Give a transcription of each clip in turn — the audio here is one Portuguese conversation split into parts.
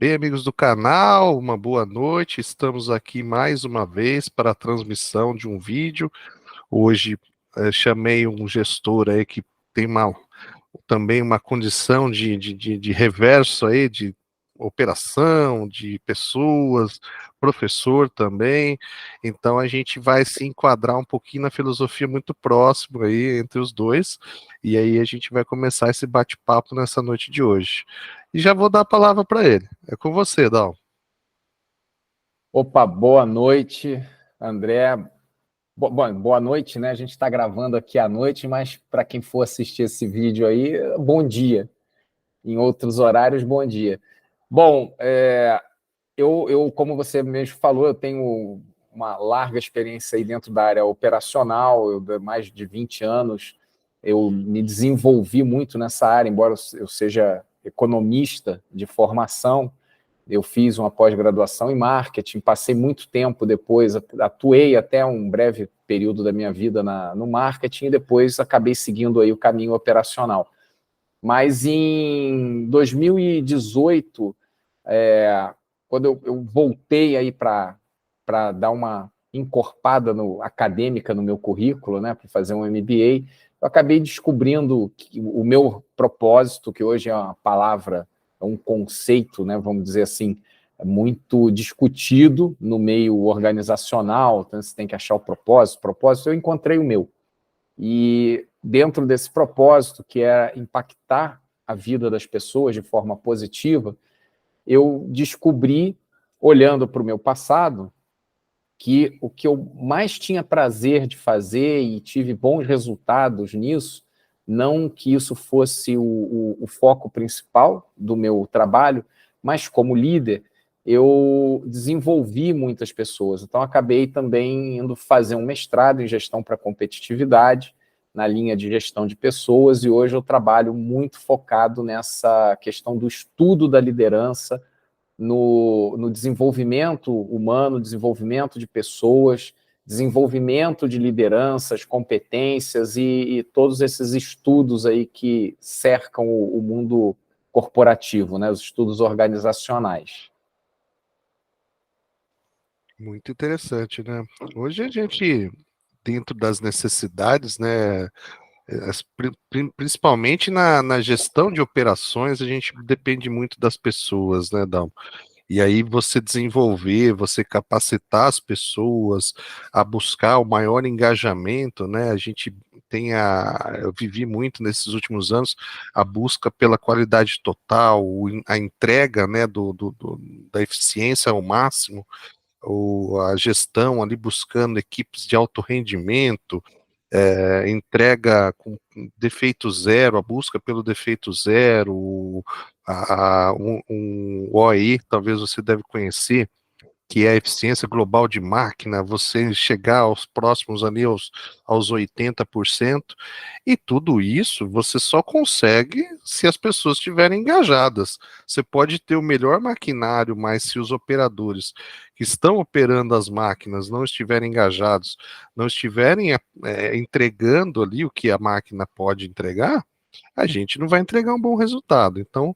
Bem, amigos do canal, uma boa noite. Estamos aqui mais uma vez para a transmissão de um vídeo. Hoje chamei um gestor aí que tem também uma condição de reverso aí, de operação, de pessoas, professor também. Então a gente vai se enquadrar um pouquinho na filosofia muito próximo aí entre os dois. E aí a gente vai começar esse bate-papo nessa noite de hoje. E já vou dar a palavra para ele. É com você, Dal. Opa, boa noite, André. Boa noite, né? A gente está gravando aqui à noite, mas para quem for assistir esse vídeo aí, bom dia. Em outros horários, bom dia. Bom, como você mesmo falou, eu tenho uma larga experiência aí dentro da área operacional, mais de 20 anos, eu me desenvolvi muito nessa área, embora eu seja economista de formação. Eu fiz uma pós-graduação em marketing, passei muito tempo depois, atuei até um breve período da minha vida no marketing e depois acabei seguindo aí o caminho operacional. Mas em 2018, quando eu voltei aí para dar uma encorpada acadêmica no meu currículo, né, para fazer um MBA, eu acabei descobrindo que o meu propósito, que hoje é uma palavra, é um conceito, né, vamos dizer assim, muito discutido no meio organizacional, então você tem que achar o propósito, eu encontrei o meu. E dentro desse propósito, que é impactar a vida das pessoas de forma positiva, eu descobri, olhando para o meu passado, que o que eu mais tinha prazer de fazer e tive bons resultados nisso, não que isso fosse o foco principal do meu trabalho, mas como líder, eu desenvolvi muitas pessoas. Então, acabei também indo fazer um mestrado em gestão para competitividade, na linha de gestão de pessoas, e hoje eu trabalho muito focado nessa questão do estudo da liderança, no desenvolvimento humano, desenvolvimento de pessoas, desenvolvimento de lideranças, competências e todos esses estudos aí que cercam o mundo corporativo, né, os estudos organizacionais. Muito interessante, né? Hoje a gente, dentro das necessidades, né, principalmente na gestão de operações, a gente depende muito das pessoas, né, Dal? E aí você desenvolver, você capacitar as pessoas a buscar o maior engajamento, né? A gente eu vivi muito nesses últimos anos a busca pela qualidade total, a entrega, né, da eficiência ao máximo, ou a gestão ali buscando equipes de alto rendimento, entrega com defeito zero, a busca pelo defeito zero, um OI, talvez você deve conhecer, que é a eficiência global de máquina, você chegar aos próximos ali aos 80%, e tudo isso você só consegue se as pessoas estiverem engajadas. Você pode ter o melhor maquinário, mas se os operadores que estão operando as máquinas não estiverem engajados, não estiverem entregando ali o que a máquina pode entregar, a gente não vai entregar um bom resultado. Então,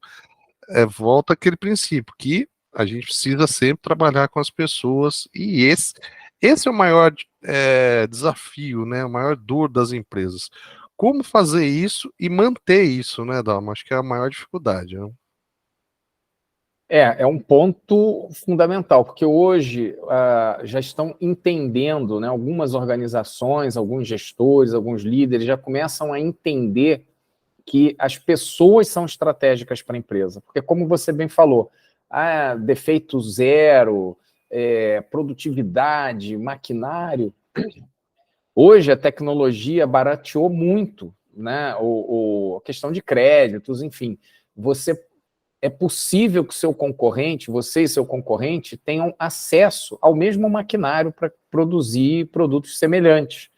volta aquele princípio que a gente precisa sempre trabalhar com as pessoas e esse é o maior desafio, né? O maior dor das empresas. Como fazer isso e manter isso, né, Dalma? Acho que é a maior dificuldade, né? É um ponto fundamental, porque hoje já estão entendendo, né, algumas organizações, alguns gestores, alguns líderes já começam a entender que as pessoas são estratégicas para a empresa. Porque, como você bem falou, defeito zero, produtividade, maquinário. Hoje a tecnologia barateou muito, né? A questão de créditos, enfim. É possível que seu concorrente, você e seu concorrente, tenham acesso ao mesmo maquinário para produzir produtos semelhantes.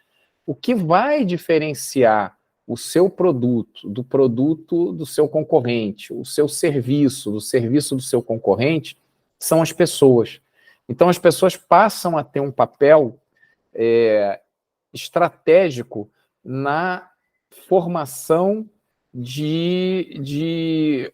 O que vai diferenciar o seu produto do seu concorrente, o seu serviço do serviço do seu concorrente, são as pessoas. Então, as pessoas passam a ter um papel estratégico na formação de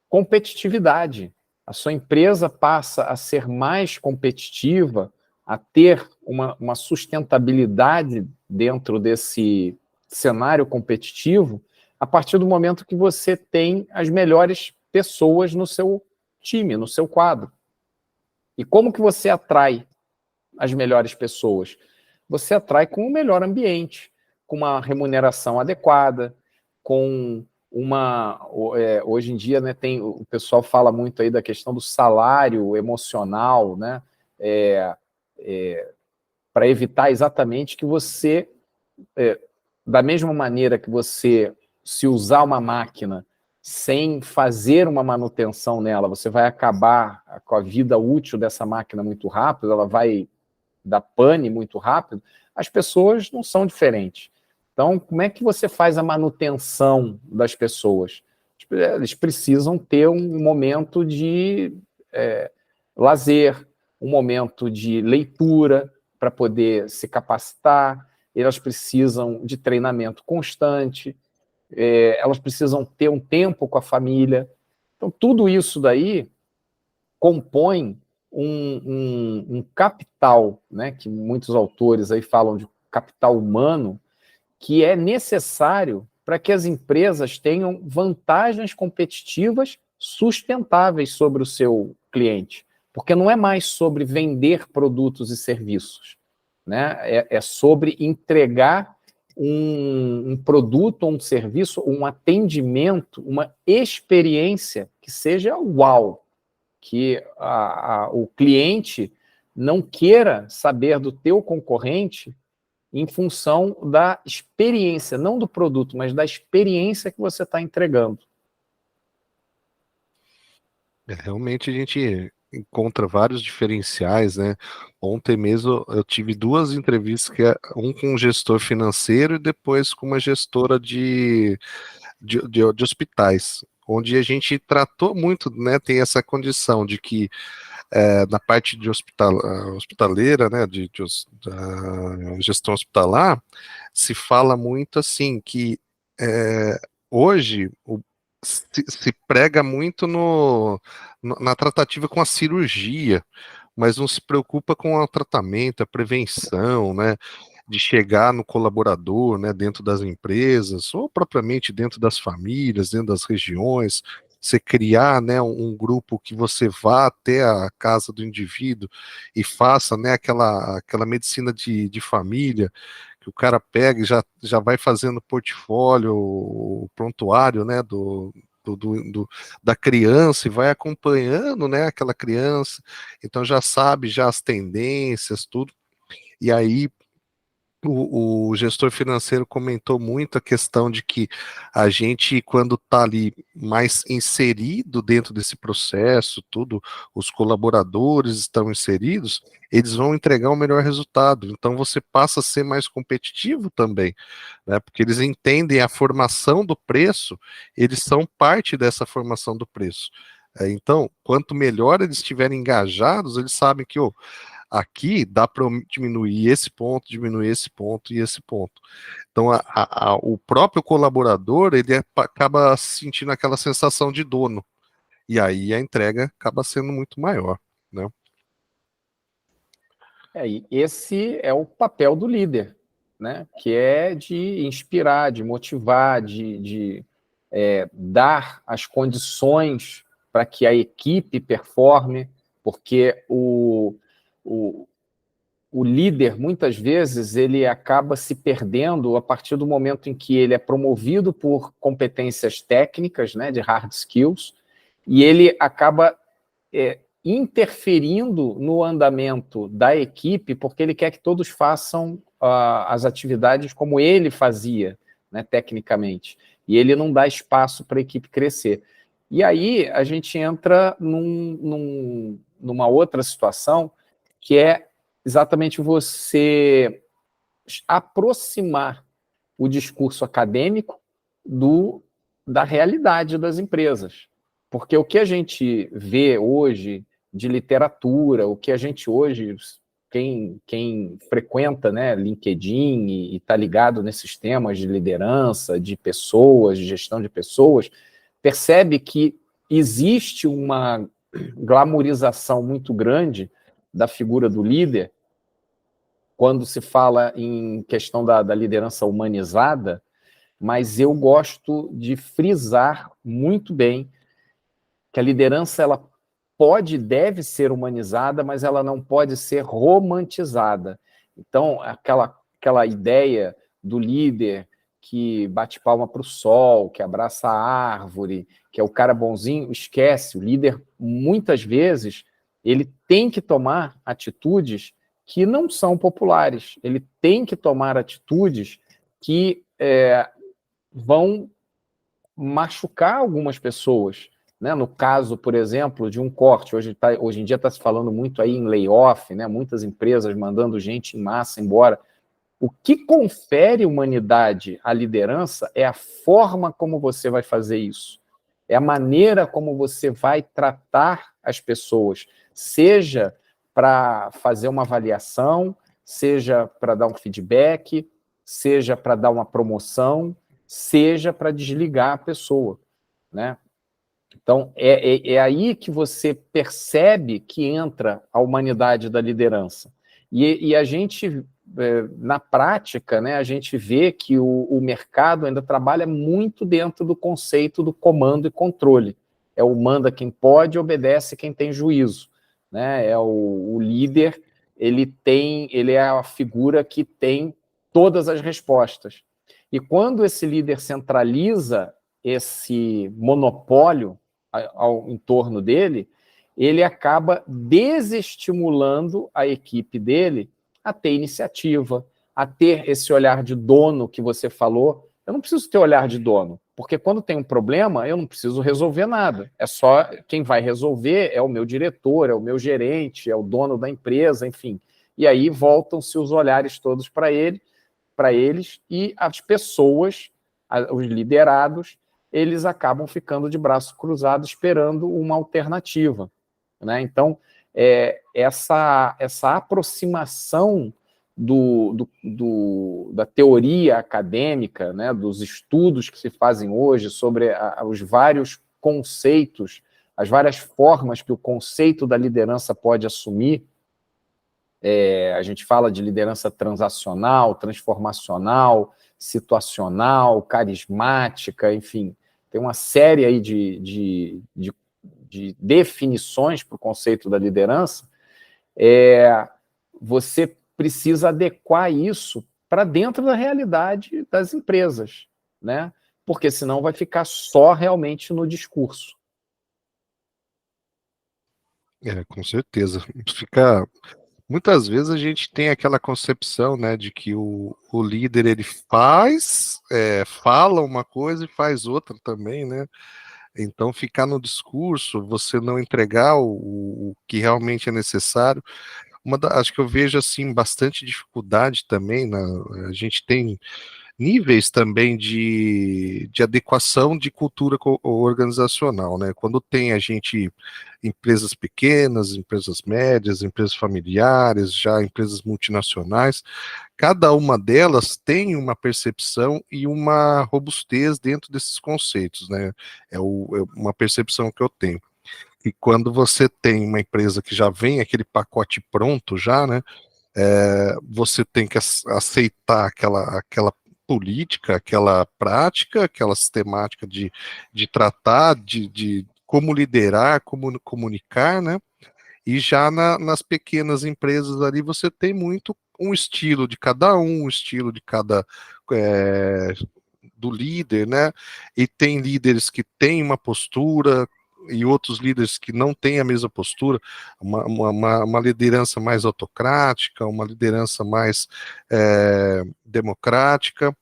competitividade. A sua empresa passa a ser mais competitiva, a ter uma sustentabilidade dentro desse cenário competitivo, a partir do momento que você tem as melhores pessoas no seu time, no seu quadro. E como que você atrai as melhores pessoas? Você atrai com o melhor ambiente, com uma remuneração adequada, com hoje em dia, né, o pessoal fala muito aí da questão do salário emocional, né, para evitar exatamente que você, da mesma maneira que você, se usar uma máquina sem fazer uma manutenção nela, você vai acabar com a vida útil dessa máquina muito rápido, ela vai dar pane muito rápido, as pessoas não são diferentes. Então, como é que você faz a manutenção das pessoas? Eles precisam ter um momento de lazer, um momento de leitura para poder se capacitar, elas precisam de treinamento constante, elas precisam ter um tempo com a família. Então, tudo isso daí compõe um capital, né, que muitos autores aí falam de capital humano, que é necessário para que as empresas tenham vantagens competitivas sustentáveis sobre o seu cliente. Porque não é mais sobre vender produtos e serviços, né? É sobre entregar um produto, um serviço, um atendimento, uma experiência que seja uau, que o cliente não queira saber do teu concorrente em função da experiência, não do produto, mas da experiência que você está entregando. Realmente a gente encontra vários diferenciais, né? Ontem mesmo eu tive duas entrevistas, um com um gestor financeiro e depois com uma gestora de hospitais, onde a gente tratou muito, né? Tem essa condição de que na parte de hospitaleira, né? Da gestão hospitalar, se fala muito assim que hoje se prega muito na tratativa com a cirurgia, mas não se preocupa com o tratamento, a prevenção, né? De chegar no colaborador, né, dentro das empresas, ou propriamente dentro das famílias, dentro das regiões, você criar, né, um grupo que você vá até a casa do indivíduo e faça, né, aquela medicina de família, que o cara pega e já vai fazendo portfólio, o prontuário, né, da criança e vai acompanhando, né, aquela criança, então já sabe já as tendências, tudo, e aí o gestor financeiro comentou muito a questão de que a gente, quando está ali mais inserido dentro desse processo, tudo, os colaboradores estão inseridos, eles vão entregar o melhor resultado. Então você passa a ser mais competitivo também, né? Porque eles entendem a formação do preço, eles são parte dessa formação do preço. Então, quanto melhor eles estiverem engajados, eles sabem que aqui dá para diminuir esse ponto e esse ponto. Então, o próprio colaborador, ele acaba sentindo aquela sensação de dono. E aí a entrega acaba sendo muito maior, né? E esse é o papel do líder, né? Que é de inspirar, de motivar, de dar as condições para que a equipe performe, porque o líder, muitas vezes, ele acaba se perdendo a partir do momento em que ele é promovido por competências técnicas, né, de hard skills, e ele acaba interferindo no andamento da equipe, porque ele quer que todos façam as atividades como ele fazia, né, tecnicamente, e ele não dá espaço para a equipe crescer. E aí a gente entra numa outra situação, que é exatamente você aproximar o discurso acadêmico da realidade das empresas. Porque o que a gente vê hoje de literatura, o que a gente hoje, quem frequenta, né, LinkedIn e está ligado nesses temas de liderança, de pessoas, de gestão de pessoas, percebe que existe uma glamorização muito grande da figura do líder, quando se fala em questão da liderança humanizada, mas eu gosto de frisar muito bem que a liderança ela pode e deve ser humanizada, mas ela não pode ser romantizada. Então, aquela ideia do líder que bate palma para o sol, que abraça a árvore, que é o cara bonzinho, esquece. O líder, muitas vezes, ele tem que tomar atitudes que não são populares. Ele tem que tomar atitudes que vão machucar algumas pessoas. Né? No caso, por exemplo, de um corte, hoje em dia está se falando muito aí em layoff, né? Muitas empresas mandando gente em massa embora. O que confere humanidade à liderança é a forma como você vai fazer isso. É a maneira como você vai tratar as pessoas, seja para fazer uma avaliação, seja para dar um feedback, seja para dar uma promoção, seja para desligar a pessoa, né? Então, é aí que você percebe que entra a humanidade da liderança. E a gente, na prática, né, a gente vê que o mercado ainda trabalha muito dentro do conceito do comando e controle. É o manda quem pode, obedece quem tem juízo. Né? É o líder, ele é a figura que tem todas as respostas. E quando esse líder centraliza esse monopólio em torno dele, ele acaba desestimulando a equipe dele a ter iniciativa, a ter esse olhar de dono que você falou. Eu não preciso ter olhar de dono, porque quando tem um problema, eu não preciso resolver nada. É só quem vai resolver é o meu diretor, é o meu gerente, é o dono da empresa, enfim. E aí voltam-se os olhares todos para eles, e as pessoas, os liderados, eles acabam ficando de braço cruzado esperando uma alternativa. Né? Então, essa aproximação da teoria acadêmica, né, dos estudos que se fazem hoje sobre os vários conceitos, as várias formas que o conceito da liderança pode assumir. A gente fala de liderança transacional, transformacional, situacional, carismática, enfim, tem uma série aí de definições para o conceito da liderança. Você precisa adequar isso para dentro da realidade das empresas, né? Porque senão vai ficar só realmente no discurso. Com certeza. Muitas vezes a gente tem aquela concepção, né, de que o líder ele fala uma coisa e faz outra também, né? Então ficar no discurso, você não entregar o que realmente é necessário. Acho que eu vejo assim bastante dificuldade também. A gente tem níveis também de adequação de cultura organizacional, né? Quando tem empresas pequenas, empresas médias, empresas familiares, já empresas multinacionais, cada uma delas tem uma percepção e uma robustez dentro desses conceitos, né? É uma percepção que eu tenho. E quando você tem uma empresa que já vem aquele pacote pronto já, né? Você tem que aceitar aquela política, aquela prática, aquela sistemática de tratar, de como liderar, como comunicar, né? E já nas pequenas empresas ali você tem muito um estilo de cada um estilo de cada do líder, né? E tem líderes que têm uma postura e outros líderes que não têm a mesma postura, uma liderança mais autocrática, uma liderança mais democrática,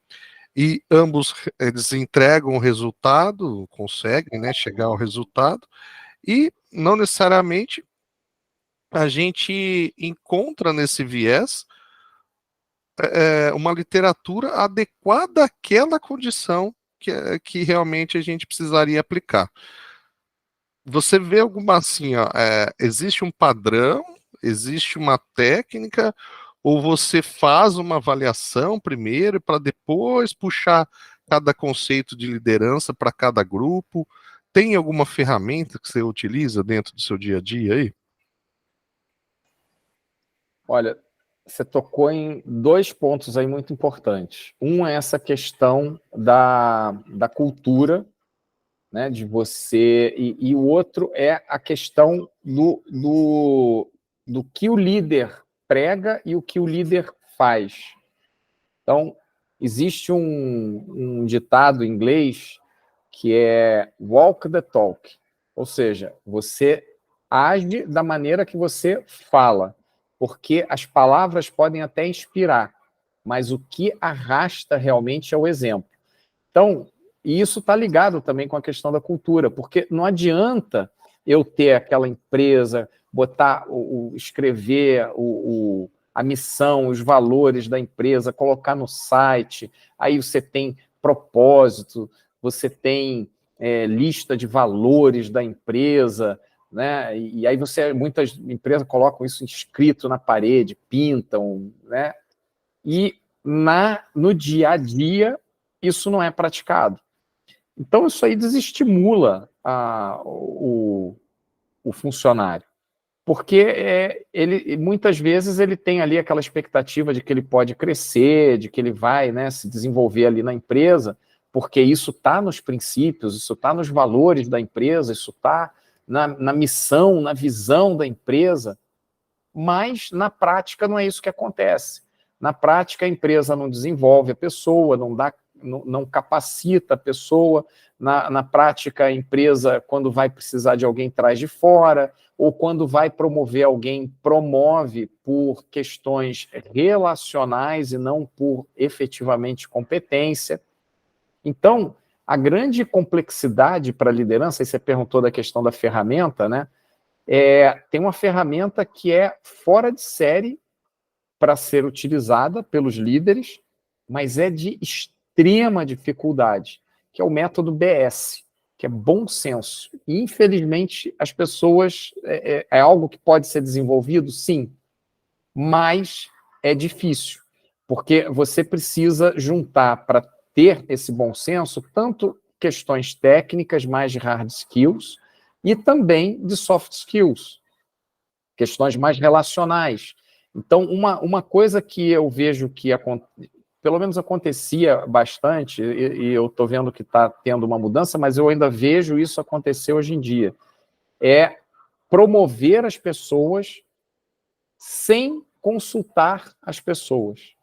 e ambos eles entregam o resultado, conseguem, né, chegar ao resultado, e não necessariamente a gente encontra nesse viés uma literatura adequada àquela condição que realmente a gente precisaria aplicar. Você vê alguma assim, ó, existe um padrão, existe uma técnica, ou você faz uma avaliação primeiro para depois puxar cada conceito de liderança para cada grupo? tem alguma ferramenta que você utiliza dentro do seu dia a dia aí? Olha, você tocou em 2 pontos aí muito importantes. Um é essa questão da cultura, né, de você, e o outro é a questão do que o líder prega e o que o líder faz. Então, existe um ditado em inglês que é walk the talk, ou seja, você age da maneira que você fala, porque as palavras podem até inspirar, mas o que arrasta realmente é o exemplo. Então, e isso está ligado também com a questão da cultura, porque não adianta eu ter aquela empresa, botar, escrever a missão, os valores da empresa, colocar no site, aí você tem propósito, você tem lista de valores da empresa, né? E aí muitas empresas colocam isso escrito na parede, pintam, né? E no dia a dia isso não é praticado. Então, isso aí desestimula o funcionário, porque ele muitas vezes ele tem ali aquela expectativa de que ele pode crescer, de que ele vai, né, se desenvolver ali na empresa, porque isso está nos princípios, isso está nos valores da empresa, isso está na missão, na visão da empresa, mas na prática não é isso que acontece. Na prática, a empresa não desenvolve a pessoa, não capacita a pessoa. Na prática, a empresa, quando vai precisar de alguém, traz de fora, ou quando vai promover alguém, promove por questões relacionais e não por efetivamente competência. Então, a grande complexidade para a liderança, e você perguntou da questão da ferramenta, né? Tem uma ferramenta que é fora de série para ser utilizada pelos líderes, mas é de extrema dificuldade, que é o método BS, que é bom senso. E, infelizmente, as pessoas... É algo que pode ser desenvolvido? Sim, mas é difícil, porque você precisa juntar, para ter esse bom senso, tanto questões técnicas, mais de hard skills, e também de soft skills, questões mais relacionais. Então, uma coisa que eu vejo que, pelo menos acontecia bastante, e eu estou vendo que está tendo uma mudança, mas eu ainda vejo isso acontecer hoje em dia, é promover as pessoas sem consultar as pessoas.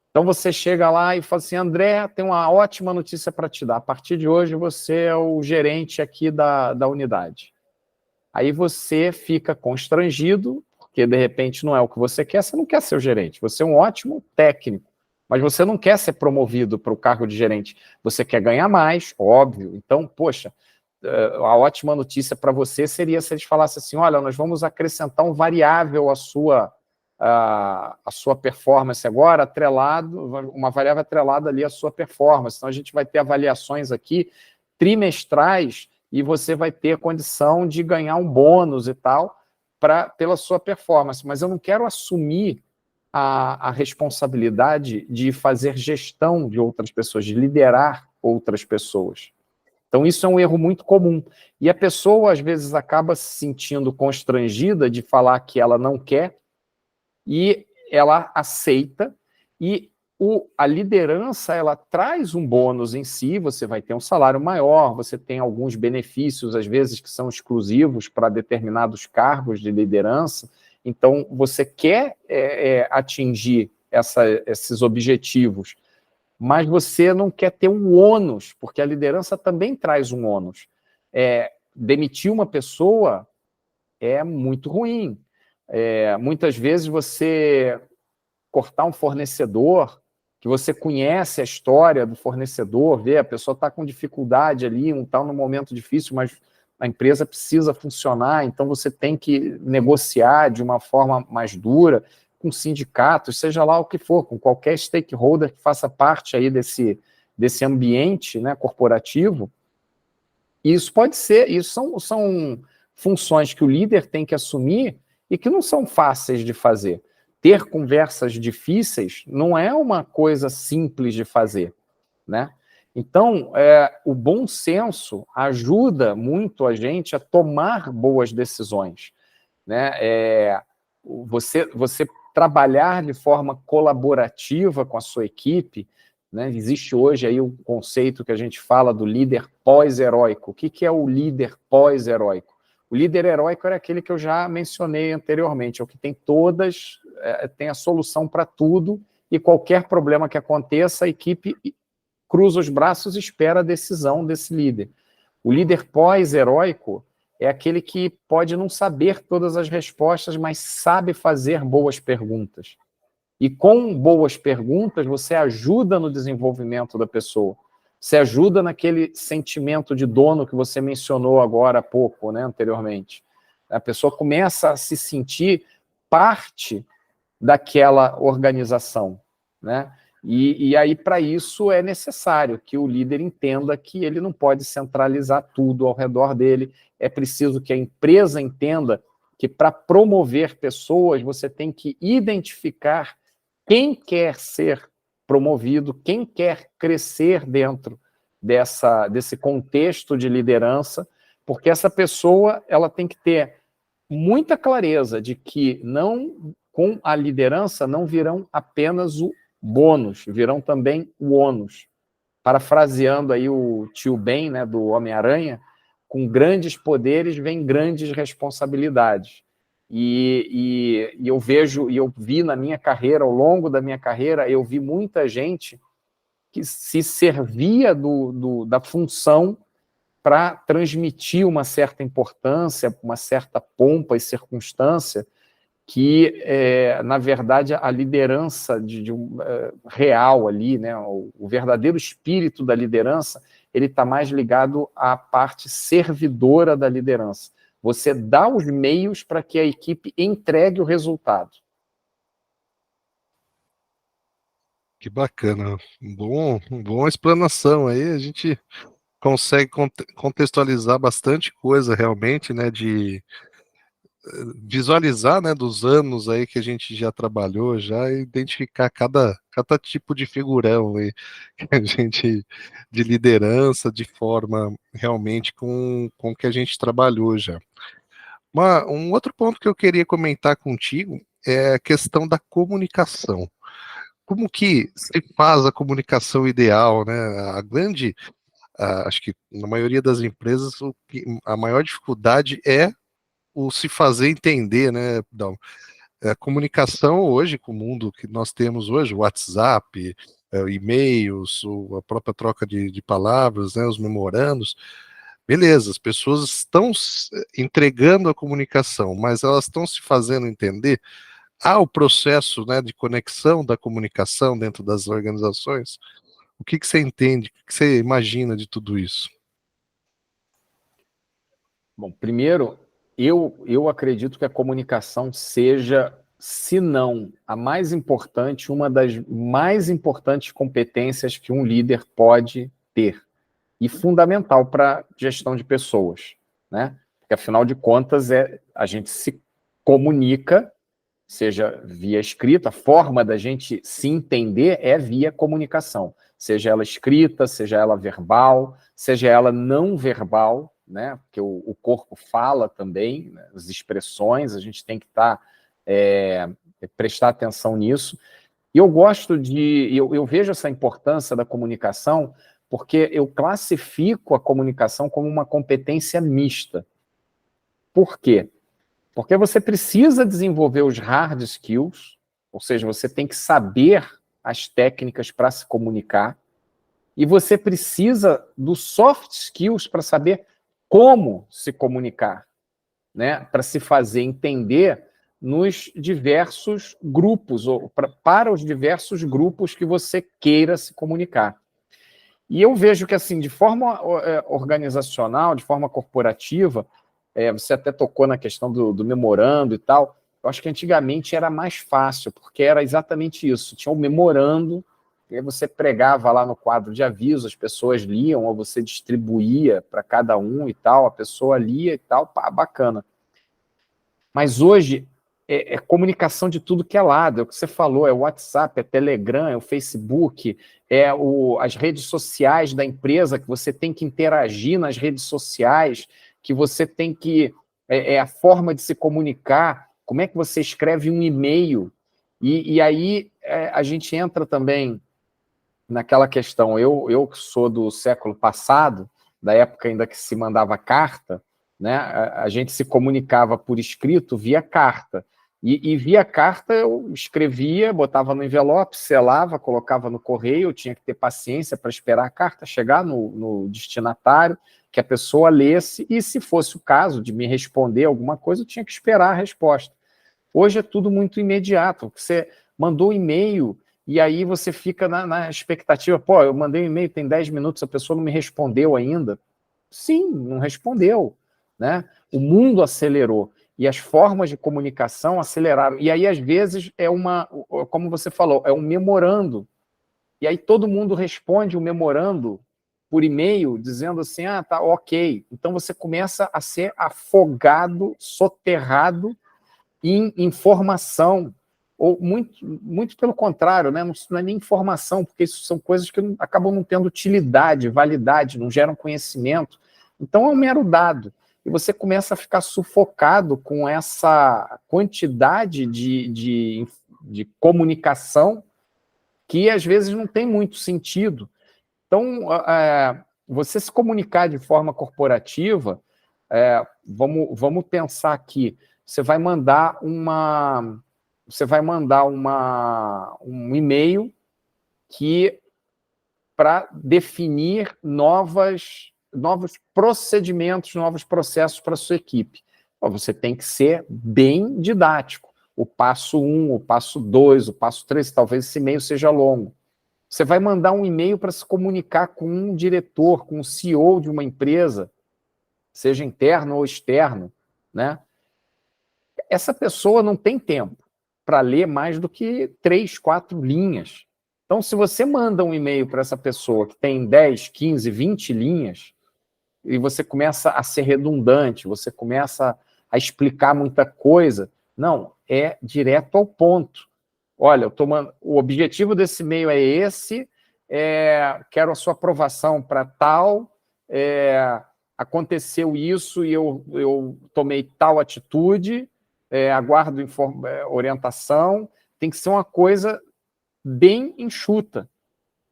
Então, você chega lá e fala assim, André, tem uma ótima notícia para te dar. A partir de hoje, você é o gerente aqui da unidade. Aí você fica constrangido, porque de repente não é o que você não quer ser o gerente, você é um ótimo técnico, mas você não quer ser promovido para o cargo de gerente, você quer ganhar mais, óbvio. Então, poxa, a ótima notícia para você seria se eles falassem assim, olha, nós vamos acrescentar um variável à sua performance agora, uma variável atrelada ali à sua performance, então a gente vai ter avaliações aqui trimestrais e você vai ter a condição de ganhar um bônus e tal pela sua performance, mas eu não quero assumir a responsabilidade de fazer gestão de outras pessoas, de liderar outras pessoas. Então, isso é um erro muito comum. E a pessoa, às vezes, acaba se sentindo constrangida de falar que ela não quer, e ela aceita, e a liderança, ela traz um bônus em si, você vai ter um salário maior, você tem alguns benefícios, às vezes, que são exclusivos para determinados cargos de liderança, então você quer atingir esses objetivos, mas você não quer ter um ônus, porque a liderança também traz um ônus. Demitir uma pessoa é muito ruim. Muitas vezes você cortar um fornecedor, que você conhece a história do fornecedor, vê, a pessoa está com dificuldade ali, está num momento difícil, mas a empresa precisa funcionar, então você tem que negociar de uma forma mais dura, com sindicatos, seja lá o que for, com qualquer stakeholder que faça parte aí desse ambiente, né, corporativo. E isso pode ser, isso são funções que o líder tem que assumir e que não são fáceis de fazer. Ter conversas difíceis não é uma coisa simples de fazer, né? Então, o bom senso ajuda muito a gente a tomar boas decisões, né? Você trabalhar de forma colaborativa com a sua equipe, né? Existe hoje aí um conceito que a gente fala do líder pós-heróico. O que é o líder pós-heróico? O líder heróico era aquele que eu já mencionei anteriormente, é o que tem tem a solução para tudo, e qualquer problema que aconteça, a equipe cruza os braços e espera a decisão desse líder. O líder pós-heróico é aquele que pode não saber todas as respostas, mas sabe fazer boas perguntas. E com boas perguntas, você ajuda no desenvolvimento da pessoa. Você ajuda naquele sentimento de dono que você mencionou agora há pouco, né, anteriormente. A pessoa começa a se sentir parte daquela organização, né? E aí, para isso, é necessário que o líder entenda que ele não pode centralizar tudo ao redor dele. É preciso que a empresa entenda que, para promover pessoas, você tem que identificar quem quer ser promovido, quem quer crescer dentro desse contexto de liderança, porque essa pessoa ela tem que ter muita clareza de que com a liderança não virão apenas o bônus, virão também o ônus. Parafraseando aí o tio Ben, né, do Homem-Aranha, com grandes poderes vem grandes responsabilidades. E eu vejo, e eu vi na minha carreira, ao longo da minha carreira, eu vi muita gente que se servia da função para transmitir uma certa importância, uma certa pompa e circunstância, que, na verdade, a liderança real ali, né, o verdadeiro espírito da liderança, ele está mais ligado à parte servidora da liderança. Você dá os meios para que a equipe entregue o resultado. Que bacana. Boa explanação aí. A gente consegue contextualizar bastante coisa realmente, né, de visualizar, né, dos anos aí que a gente já trabalhou, já identificar cada tipo de figurão aí que a gente de liderança, de forma realmente com que a gente trabalhou já. Um outro ponto que eu queria comentar contigo é a questão da comunicação. Como que se faz a comunicação ideal, né? Acho que na maioria das empresas a maior dificuldade é o se fazer entender, né? A comunicação hoje, com o mundo que nós temos hoje, o WhatsApp, e-mails, a própria troca de palavras, né? Os memorandos, beleza, as pessoas estão entregando a comunicação, mas elas estão se fazendo entender. Há o processo, né, de conexão da comunicação dentro das organizações. O que você entende, o que você imagina de tudo isso? Bom, primeiro, eu acredito que a comunicação seja, se não a mais importante, uma das mais importantes competências que um líder pode ter. E fundamental para gestão de pessoas, né? Porque, afinal de contas, a gente se comunica, seja via escrita, a forma da gente se entender é via comunicação, seja ela escrita, seja ela verbal, seja ela não verbal, né? Porque o corpo fala também, né? As expressões, a gente tem que prestar atenção nisso. E eu gosto eu vejo essa importância da comunicação porque eu classifico a comunicação como uma competência mista. Por quê? Porque você precisa desenvolver os hard skills, ou seja, você tem que saber as técnicas para se comunicar, e você precisa dos soft skills para saber como se comunicar, né? Para se fazer entender nos diversos grupos, ou para os diversos grupos que você queira se comunicar. E eu vejo que, assim, de forma organizacional, de forma corporativa, você até tocou na questão do memorando e tal, eu acho que antigamente era mais fácil, porque era exatamente isso, tinha um memorando, e aí você pregava lá no quadro de aviso, as pessoas liam, ou você distribuía para cada um e tal, a pessoa lia e tal, pá, bacana. Mas hoje, é comunicação de tudo que é lado, é o que você falou, é o WhatsApp, é Telegram, é o Facebook, as redes sociais da empresa, que você tem que interagir nas redes sociais, que você tem que... É a forma de se comunicar, como é que você escreve um e-mail, e aí a gente entra também naquela questão, eu que sou do século passado, da época ainda que se mandava carta, né, a gente se comunicava por escrito via carta, e via carta eu escrevia, botava no envelope, selava, colocava no correio, eu tinha que ter paciência para esperar a carta chegar no destinatário, que a pessoa lesse, e se fosse o caso de me responder alguma coisa, eu tinha que esperar a resposta. Hoje é tudo muito imediato, você mandou um e-mail, e aí você fica na expectativa, pô, eu mandei um e-mail, tem 10 minutos, a pessoa não me respondeu ainda. Sim, não respondeu, né? O mundo acelerou, e as formas de comunicação aceleraram. E aí, às vezes, como você falou, é um memorando. E aí todo mundo responde o memorando por e-mail, dizendo assim, tá, ok. Então você começa a ser afogado, soterrado em informação, ou muito pelo contrário, né? Não é nem informação, porque isso são coisas que acabam não tendo utilidade, validade, não geram conhecimento. Então é um mero dado. E você começa a ficar sufocado com essa quantidade de comunicação que às vezes não tem muito sentido. Então, você se comunicar de forma corporativa, vamos pensar aqui, você vai mandar um e-mail para definir novos procedimentos, novos processos para a sua equipe. Você tem que ser bem didático. O passo 1, o passo 2, o passo 3, talvez esse e-mail seja longo. Você vai mandar um e-mail para se comunicar com um diretor, com um CEO de uma empresa, seja interno ou externo, né? Essa pessoa não tem tempo para ler mais do que 3, 4 linhas. Então, se você manda um e-mail para essa pessoa que tem 10, 15, 20 linhas, e você começa a ser redundante, você começa a explicar muita coisa, não, é direto ao ponto. Olha, o objetivo desse e-mail é esse, quero a sua aprovação para tal, aconteceu isso e eu tomei tal atitude, aguardo orientação, tem que ser uma coisa bem enxuta.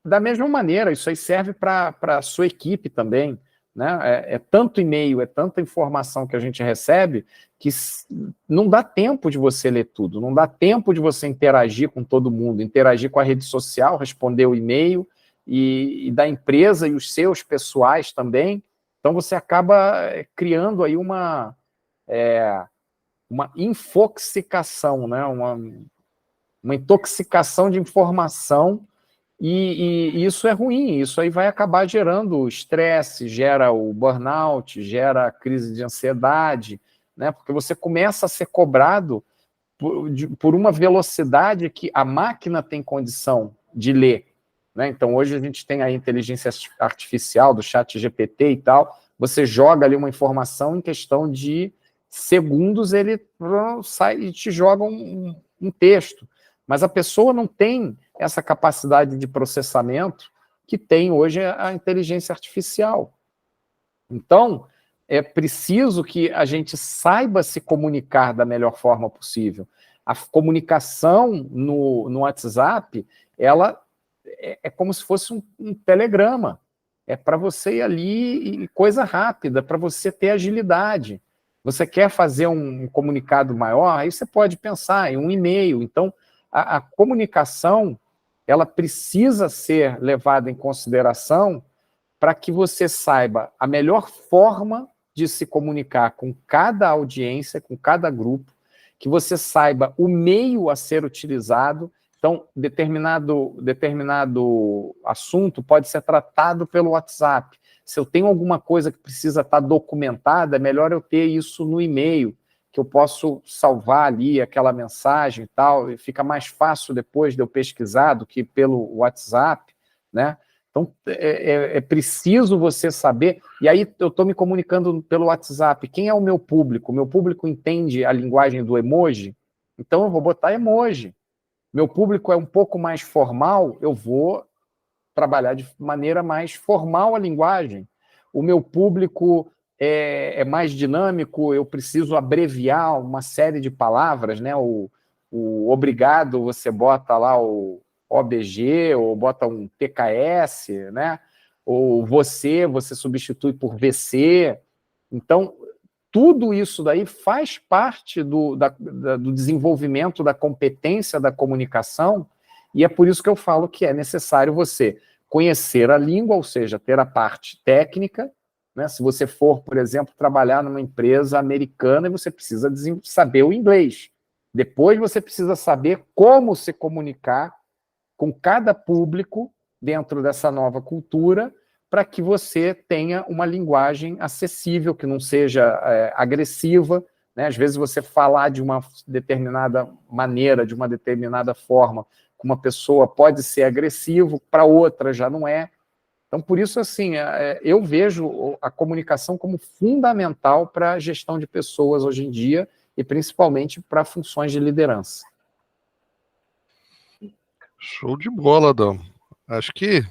Da mesma maneira, isso aí serve para a sua equipe também, né? É tanto e-mail, é tanta informação que a gente recebe que não dá tempo de você ler tudo, não dá tempo de você interagir com todo mundo, interagir com a rede social, responder o e-mail e da empresa e os seus pessoais também. Então você acaba criando aí uma infoxicação, né? Uma intoxicação de informação. E isso é ruim, isso aí vai acabar gerando estresse, gera o burnout, gera a crise de ansiedade, né? Porque você começa a ser cobrado por uma velocidade que a máquina tem condição de ler, né? Então, hoje a gente tem a inteligência artificial do chat GPT e tal, você joga ali uma informação em questão de segundos, ele sai e te joga um texto. Mas a pessoa não tem essa capacidade de processamento que tem hoje a inteligência artificial. Então, é preciso que a gente saiba se comunicar da melhor forma possível. A comunicação no WhatsApp, ela é como se fosse um telegrama. É para você ir ali, e coisa rápida, para você ter agilidade. Você quer fazer um comunicado maior, aí você pode pensar em um e-mail. Então, a comunicação, ela precisa ser levada em consideração para que você saiba a melhor forma de se comunicar com cada audiência, com cada grupo, que você saiba o meio a ser utilizado. Então, determinado assunto pode ser tratado pelo WhatsApp. Se eu tenho alguma coisa que precisa estar documentada, é melhor eu ter isso no e-mail, que eu posso salvar ali aquela mensagem e tal, e fica mais fácil depois de eu pesquisar do que pelo WhatsApp, né? Então, é preciso você saber, e aí eu estou me comunicando pelo WhatsApp, quem é o meu público? O meu público entende a linguagem do emoji? Então eu vou botar emoji. Meu público é um pouco mais formal, eu vou trabalhar de maneira mais formal a linguagem. O meu público é mais dinâmico, eu preciso abreviar uma série de palavras, né? O obrigado, você bota lá o OBG, ou bota um TKS, né? Ou você substitui por VC. Então, tudo isso daí faz parte do desenvolvimento da competência da comunicação, e é por isso que eu falo que é necessário você conhecer a língua, ou seja, ter a parte técnica, né? Se você for, por exemplo, trabalhar numa empresa americana, você precisa saber o inglês. Depois você precisa saber como se comunicar com cada público dentro dessa nova cultura, para que você tenha uma linguagem acessível, que não seja agressiva, né? Às vezes você falar de uma determinada maneira, de uma determinada forma, com uma pessoa pode ser agressivo, para outra já não é. Então, por isso, assim, eu vejo a comunicação como fundamental para a gestão de pessoas hoje em dia, e principalmente para funções de liderança. Show de bola, Dom. Acho que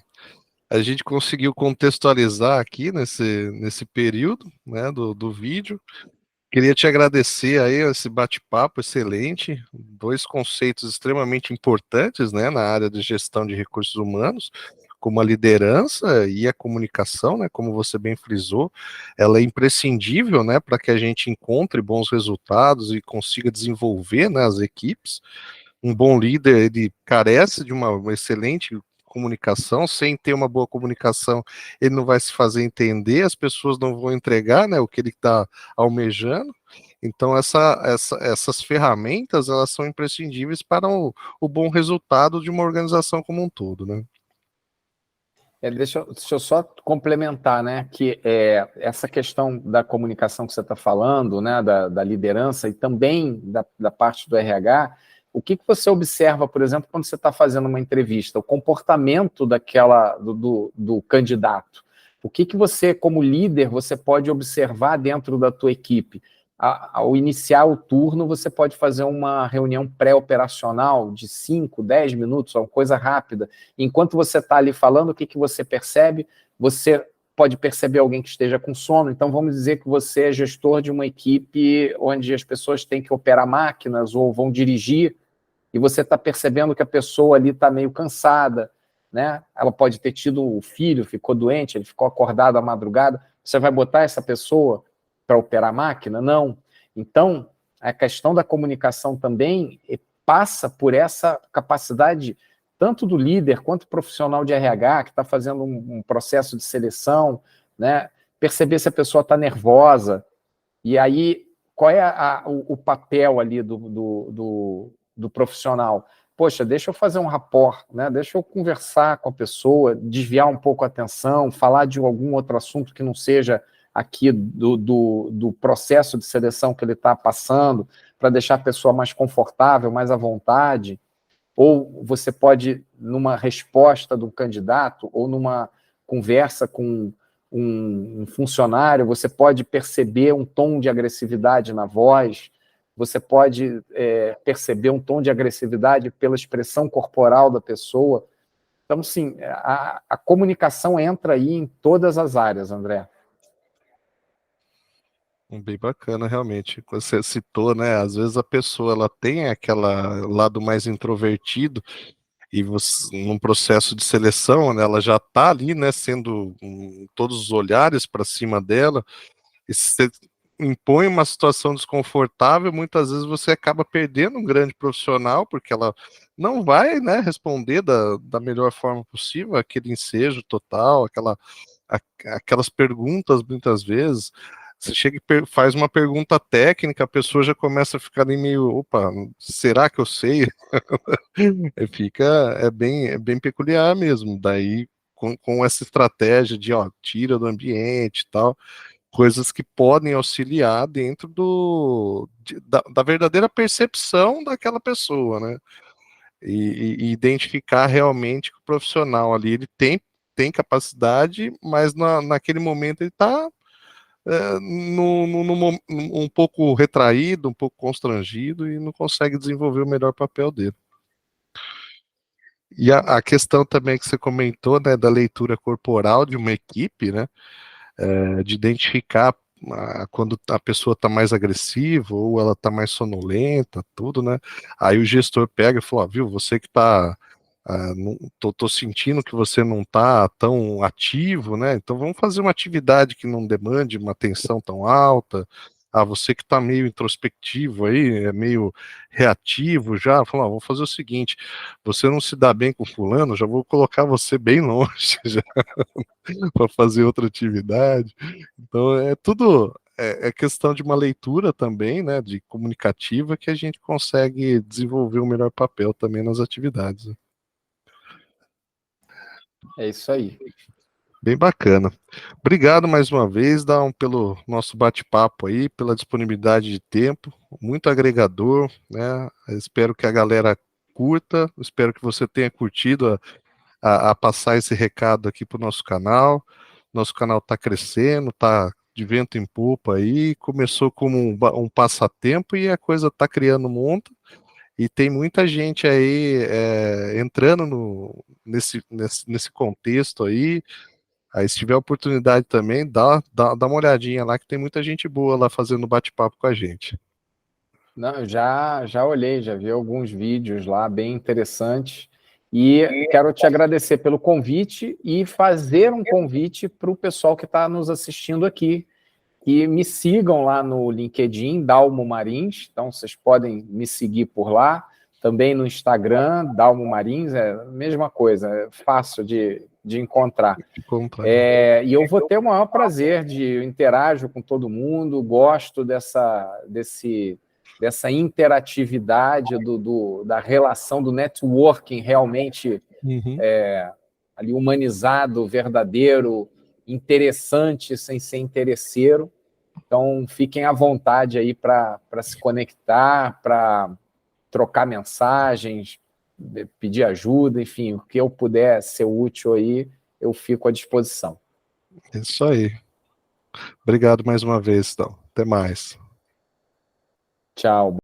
a gente conseguiu contextualizar aqui nesse período, né, do vídeo. Queria te agradecer aí esse bate-papo excelente, dois conceitos extremamente importantes, né, na área de gestão de recursos humanos, como a liderança e a comunicação, né, como você bem frisou, ela é imprescindível, né, para que a gente encontre bons resultados e consiga desenvolver, né, as equipes. Um bom líder, ele carece de uma excelente comunicação. Sem ter uma boa comunicação, ele não vai se fazer entender, as pessoas não vão entregar, né, o que ele está almejando. Então, essas ferramentas, elas são imprescindíveis para o bom resultado de uma organização como um todo, né? Deixa eu só complementar, né, que essa questão da comunicação que você está falando, né, da liderança e também da parte do RH, o que você observa, por exemplo, quando você está fazendo uma entrevista, o comportamento do candidato? O que você, como líder, você pode observar dentro da tua equipe? Ao iniciar o turno, você pode fazer uma reunião pré-operacional de 5, 10 minutos, uma coisa rápida. Enquanto você está ali falando, o que você percebe? Você pode perceber alguém que esteja com sono, então vamos dizer que você é gestor de uma equipe onde as pessoas têm que operar máquinas ou vão dirigir, e você está percebendo que a pessoa ali está meio cansada, né? Ela pode ter tido um filho, ficou doente, ele ficou acordado à madrugada, você vai botar essa pessoa para operar a máquina? Não. Então, a questão da comunicação também passa por essa capacidade tanto do líder quanto do profissional de RH que está fazendo um processo de seleção, né? Perceber se a pessoa está nervosa, e aí qual é o papel ali do profissional? Poxa, deixa eu fazer um rapport, né? Deixa eu conversar com a pessoa, desviar um pouco a atenção, falar de algum outro assunto que não seja aqui do processo de seleção que ele está passando, para deixar a pessoa mais confortável, mais à vontade. Ou você pode, numa resposta do candidato, ou numa conversa com um funcionário, você pode perceber um tom de agressividade na voz, você pode perceber um tom de agressividade pela expressão corporal da pessoa. Então, sim, a comunicação entra aí em todas as áreas, André. Bem bacana, realmente. Você citou, né? Às vezes a pessoa ela tem aquela lado mais introvertido e você, num processo de seleção, né, ela já está ali, né, sendo todos os olhares para cima dela, e se você impõe uma situação desconfortável, muitas vezes você acaba perdendo um grande profissional, porque ela não vai, né, responder da melhor forma possível, aquele ensejo total, aquelas perguntas, muitas vezes. Você chega e faz uma pergunta técnica, a pessoa já começa a ficar ali meio, opa, será que eu sei? É bem peculiar mesmo. Daí, com essa estratégia de, ó, tira do ambiente e tal, coisas que podem auxiliar dentro da verdadeira percepção daquela pessoa, né? E identificar realmente que o profissional ali, ele tem capacidade, mas naquele momento ele está um pouco retraído, um pouco constrangido e não consegue desenvolver o melhor papel dele. E a questão também que você comentou, né, da leitura corporal de uma equipe, né, de identificar quando a pessoa está mais agressiva ou ela está mais sonolenta, tudo, né? Aí o gestor pega e fala, viu, você que está, tô sentindo que você não está tão ativo, né? Então vamos fazer uma atividade que não demande uma atenção tão alta. Você que está meio introspectivo aí, é meio reativo já, fala, vamos fazer o seguinte, você não se dá bem com fulano, já vou colocar você bem longe, já para fazer outra atividade. Então é tudo é questão de uma leitura também, né, de comunicativa que a gente consegue desenvolver o melhor papel também nas atividades. Né? É isso aí. Bem bacana. Obrigado mais uma vez, Dão, pelo nosso bate-papo aí, pela disponibilidade de tempo, muito agregador, né? Eu espero que a galera curta, espero que você tenha curtido a passar esse recado aqui para o nosso canal. Nosso canal está crescendo, está de vento em popa aí. Começou como um passatempo e a coisa está criando mundo. E tem muita gente aí entrando nesse contexto aí. Aí, se tiver oportunidade também, dá uma olhadinha lá, que tem muita gente boa lá fazendo bate-papo com a gente. Não, eu já olhei, já vi alguns vídeos lá bem interessantes. E quero te agradecer pelo convite e fazer um convite para o pessoal que está nos assistindo aqui. E me sigam lá no LinkedIn, Dalmo Marins. Então, vocês podem me seguir por lá. Também no Instagram, Dalmo Marins, é a mesma coisa, é fácil de encontrar. E eu vou ter o maior prazer eu interajo com todo mundo, gosto dessa interatividade, da relação, do networking realmente ali humanizado, verdadeiro, interessante, sem ser interesseiro. Então, fiquem à vontade aí para se conectar, para trocar mensagens, pedir ajuda, enfim, o que eu puder ser útil aí, eu fico à disposição. É isso aí. Obrigado mais uma vez, então. Até mais. Tchau.